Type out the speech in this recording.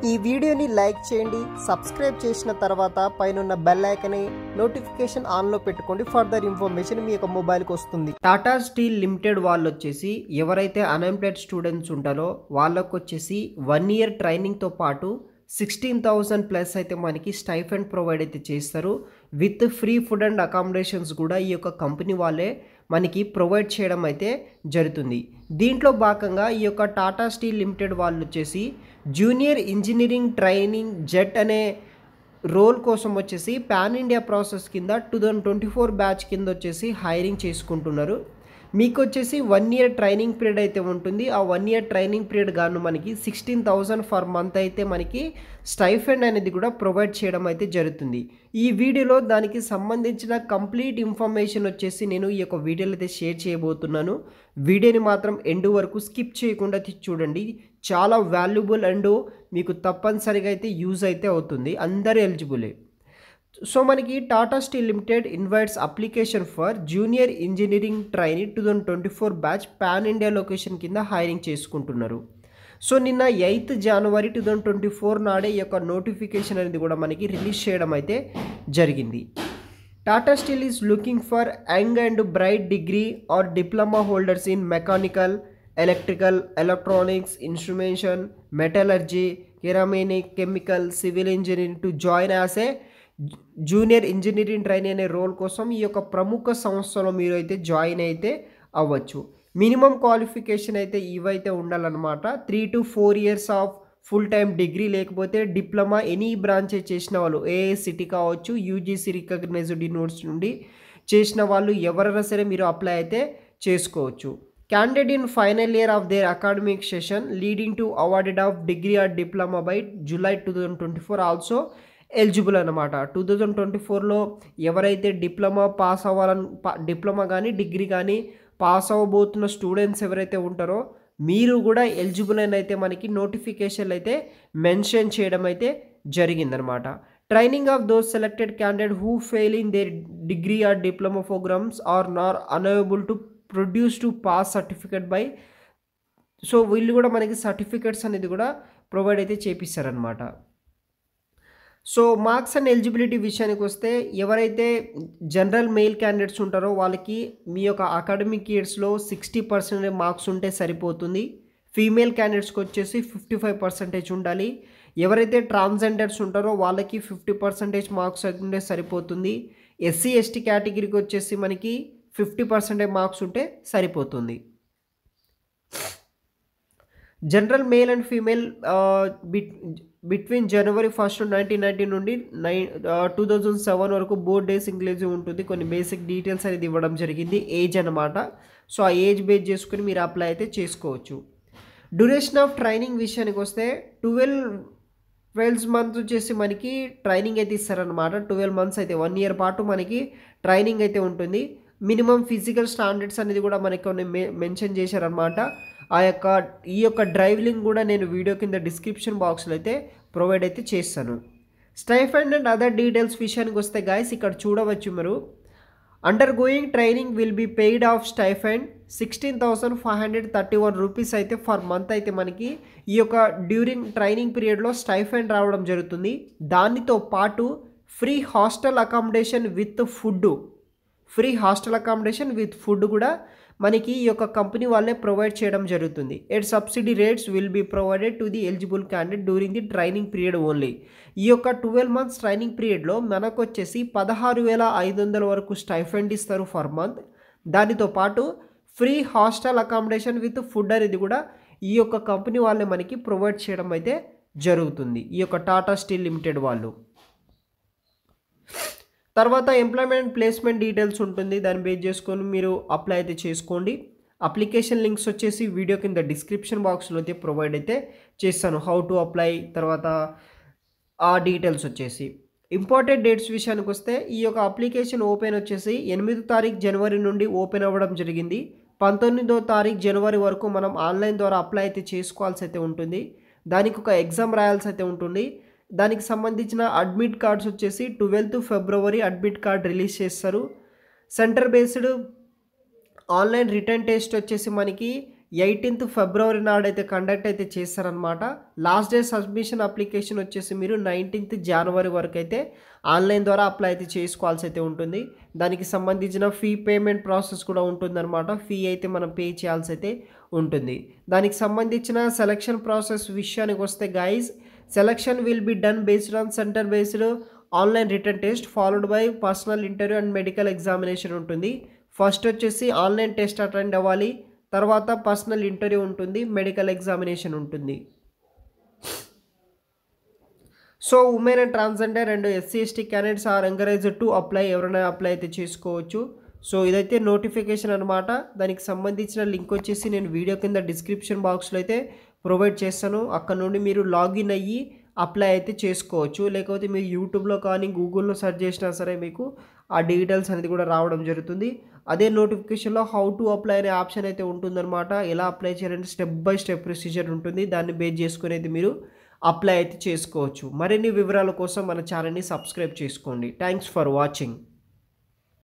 ఈ వీడియోని లైక్ చేయండి, సబ్స్క్రైబ్ చేసిన తర్వాత పైన బెల్ ఐకాన్ని నోటిఫికేషన్ ఆన్లో పెట్టుకోండి. ఫర్దర్ ఇన్ఫర్మేషన్ మీ యొక్క మొబైల్కి వస్తుంది. టాటా స్టీల్ లిమిటెడ్ వాళ్ళు వచ్చేసి ఎవరైతే అన్ఎంప్లాయిడ్ స్టూడెంట్స్ ఉంటారో వాళ్ళకు వచ్చేసి 1 year ట్రైనింగ్తో పాటు 16,000 ప్లస్ అయితే మనకి స్టైఫండ్ ప్రొవైడ్ అయితే చేస్తారు. With free food and accommodations కూడా ఈ యొక్క కంపెనీ వాళ్ళే మనకి ప్రొవైడ్ చేయడం అయితే జరుగుతుంది. దీంట్లో భాగంగా ఈ యొక్క టాటా స్టీల్ లిమిటెడ్ వాళ్ళు వచ్చేసి జూనియర్ ఇంజనీరింగ్ ట్రైనింగ్ జెట్ అనే రోల్ కోసం వచ్చేసి పాన్ ఇండియా ప్రాసెస్ కింద 2024 బ్యాచ్ కింద వచ్చేసి హైరింగ్ చేసుకుంటున్నారు. మీకు వచ్చేసి 1 year ట్రైనింగ్ పీరియడ్ అయితే ఉంటుంది. ఆ 1 year ట్రైనింగ్ పీరియడ్ గాను మనకి 16,000 ఫర్ మంత్ అయితే మనకి స్టైఫండ్ అనేది కూడా ప్రొవైడ్ చేయడం అయితే జరుగుతుంది. ఈ వీడియోలో దానికి సంబంధించిన కంప్లీట్ ఇన్ఫర్మేషన్ వచ్చేసి నేను ఈ యొక్క వీడియోలో అయితే షేర్ చేయబోతున్నాను. వీడియోని మాత్రం ఎండ్ వరకు స్కిప్ చేయకుండా చూడండి. చాలా వాల్యుబుల్ అండ్ మీకు తప్పనిసరిగా అయితే యూజ్ అయితే అవుతుంది. అందరూ ఎలిజిబులే. సో మనకి Tata steel limited invites application for junior engineering trainee 2024 batch pan India location కింద హైరింగ్ చేసుకుంటున్నారు. సో నిన్న 8th January 2024 నాడే ఈ యొక్క నోటిఫికేషన్ అనేది కూడా మనకి రిలీజ్ చేయడం అయితే జరిగింది. Tata steel is looking for young and bright degree or diploma holders in mechanical, electrical, electronics, instrumentation, metallurgy, ceramic, chemical, civil engineering to join as a junior engineering trainee అనే రోల్ కోసం ఈ యొక్క ప్రముఖ సంస్థలో మీరు అయితే జాయిన్ అయితే అవ్వచ్చు. మినిమం క్వాలిఫికేషన్ అయితే ఇవైతే ఉండాలన్నమాట. 3 to 4 years of full time degree లేకపోతే డిప్లొమా ఎనీ బ్రాంచ్ చేసిన వాళ్ళు ఏఐసిటీ కావచ్చు, యూజీసీ రికగ్నైజ్డ్ యూనివర్సిటీ నుండి చేసిన వాళ్ళు ఎవరైనా సరే మీరు అప్లై అయితే చేసుకోవచ్చు. Candidate in final year of their academic session leading to awarded of degree or diploma by July 2024 also eligible అనమాట. 2024లో ఎవరైతే డిప్లొమా పాస్ అవ్వాలని డిప్లొమా కానీ డిగ్రీ కానీ పాస్ అవ్వబోతున్న స్టూడెంట్స్ ఎవరైతే ఉంటారో మీరు కూడా ఎలిజిబుల్ అని అయితే మనకి నోటిఫికేషన్లు అయితే మెన్షన్ చేయడం అయితే జరిగిందనమాట. Training of those selected candidate who fail in their degree or diploma programmes or nor unable to produce to pass certificate by. So వీళ్ళు కూడా మనకి సర్టిఫికేట్స్ అనేది కూడా ప్రొవైడ్ అయితే చేపిస్తారనమాట. సో మార్క్స్ అండ్ ఎలిజిబిలిటీ విషయానికి వస్తే ఎవరైతే జనరల్ మెయిల్ క్యాండిడేట్స్ ఉంటారో వాళ్ళకి మీ యొక్క అకాడమిక్ ఇయర్స్లో 60% మార్క్స్ ఉంటే సరిపోతుంది. ఫీమేల్ క్యాండిడేట్స్కి వచ్చేసి 55% ఉండాలి. ఎవరైతే ట్రాన్స్జెండర్స్ ఉంటారో వాళ్ళకి 50% మార్క్స్ ఉంటే సరిపోతుంది. ఎస్సీ ఎస్టీ కేటగిరీకి వచ్చేసి మనకి 50% మార్క్స్ ఉంటే సరిపోతుంది. General male and female between January 1st 1990 నుండి 2007 వరకు బోర్డ్ డేస్ ఇంక్లూజివ్ ఉంటుంది. కొన్ని బేసిక్ డీటెయిల్స్ అనేది ఇవ్వడం జరిగింది. ఏజ్ అనమాట. సో ఆ ఏజ్ బేస్ చేసుకుని మీరు అప్లై అయితే చేసుకోవచ్చు. డ్యూరేషన్ ఆఫ్ ట్రైనింగ్ విషయానికి వస్తే 12 months వచ్చేసి మనకి ట్రైనింగ్ అయితే ఇస్తారనమాట. 12 months అయితే 1 year పాటు మనకి ట్రైనింగ్ అయితే ఉంటుంది. మినిమం ఫిజికల్ స్టాండర్డ్స్ అనేది కూడా మనకి కొన్ని మెన్షన్ చేశారనమాట. ఈ యొక్క డ్రైవ్ లింక్ కూడా నేను వీడియో కింద డిస్క్రిప్షన్ బాక్స్లో అయితే ప్రొవైడ్ అయితే చేస్తాను. స్టైఫండ్ అండ్ అదర్ డీటెయిల్స్ విషయానికి వస్తే గైస్ ఇక్కడ చూడవచ్చు మీరు. Undergoing training will be paid of stipend 16,531 rupees అయితే ఫర్ మంత్ అయితే మనకి ఈ యొక్క డ్యూరింగ్ ట్రైనింగ్ పీరియడ్లో స్టైఫండ్ రావడం జరుగుతుంది. దానితో పాటు free hostel accommodation with food కూడా మనకి ఈ యొక్క కంపెనీ వాళ్ళే ప్రొవైడ్ చేయడం జరుగుతుంది. At subsidy rates will be provided to the eligible candidate during the training period only. ఈ యొక్క 12 months ట్రైనింగ్ పీరియడ్లో మనకు వచ్చేసి 16,500 వరకు స్టైఫండ్ ఇస్తారు ఫర్ మంత్. దానితో పాటు free hostel accommodation with food అనేది కూడా ఈ యొక్క కంపెనీ వాళ్ళే మనకి ప్రొవైడ్ చేయడం అయితే జరుగుతుంది, ఈ యొక్క టాటా స్టీల్ లిమిటెడ్ వాళ్ళు. తర్వాత ఎంప్లాయ్మెంట్ ప్లేస్మెంట్ డీటెయిల్స్ ఉంటుంది. దాన్ని బేస్ చేసుకొని మీరు అప్లై అయితే చేసుకోండి. అప్లికేషన్ లింక్స్ వచ్చేసి వీడియో కింద డిస్క్రిప్షన్ బాక్స్లో అయితే ప్రొవైడ్ అయితే చేస్తాను. హౌ టు అప్లై తర్వాత ఆ డీటెయిల్స్ వచ్చేసి. ఇంపార్టెంట్ డేట్స్ విషయానికి వస్తే ఈ యొక్క అప్లికేషన్ ఓపెన్ వచ్చేసి 8th January నుండి ఓపెన్ అవ్వడం జరిగింది. 19th January వరకు మనం ఆన్లైన్ ద్వారా అప్లై అయితే చేసుకోవాల్సి అయితే ఉంటుంది. దానికి ఒక ఎగ్జామ్ రాయాల్సి అయితే ఉంటుంది. దానికి సంబంధించిన అడ్మిట్ కార్డ్స్ వచ్చేసి 12th February admit card release చేస్తారు. Centre based online written test వచ్చేసి మనకి 18th ఫిబ్రవరి నాడైతే కండక్ట్ అయితే చేస్తారనమాట. లాస్ట్ డే సబ్మిషన్ అప్లికేషన్ వచ్చేసి మీరు 19th జనవరి వరకు అయితే ఆన్లైన్ ద్వారా అప్లై అయితే చేసుకోవాల్సి అయితే ఉంటుంది. దానికి సంబంధించిన ఫీ పేమెంట్ ప్రాసెస్ కూడా ఉంటుందన్నమాట. ఫీ అయితే మనం పే చేయాల్సి అయితే ఉంటుంది. దానికి సంబంధించిన సెలక్షన్ ప్రాసెస్ విషయానికి వస్తే guys, selection will be done based on centre based online written test followed by personal interview and medical examination ఉంటుంది. ఫస్ట్ వచ్చేసి ఆన్లైన్ టెస్ట్ అటెండ్ అవ్వాలి, తర్వాత పర్సనల్ ఇంటర్వ్యూ ఉంటుంది, మెడికల్ ఎగ్జామినేషన్ ఉంటుంది. So women and transgender and SC/ST candidates are encouraged to apply. ఎవరైనా apply అయితే చేసుకోవచ్చు. So ఇదైతే నోటిఫికేషన్ అనమాట. దానికి సంబంధించిన లింక్ వచ్చేసి నేను వీడియో కింద డిస్క్రిప్షన్ బాక్స్లో అయితే ప్రొవైడ్ చేస్తాను. అక్కడ నుండి మీరు లాగిన్ అయ్యి అప్లై అయితే చేసుకోవచ్చు. లేకపోతే మీరు యూట్యూబ్లో కానీ గూగుల్లో సెర్చ్ చేసినా సరే మీకు ఆ డీటెయిల్స్ అనేది కూడా రావడం జరుగుతుంది. అదే నోటిఫికేషన్లో హౌ టు అప్లై అనే ఆప్షన్ అయితే ఉంటుందన్నమాట. ఎలా అప్లై చేయాలంటే స్టెప్ బై స్టెప్ ప్రొసీజర్ ఉంటుంది. దాన్ని బేస్ చేసుకుని అయితే మీరు అప్లై అయితే చేసుకోవచ్చు. మరిన్ని వివరాల కోసం మన ఛానల్ని సబ్స్క్రైబ్ చేసుకోండి. Thanks for watching.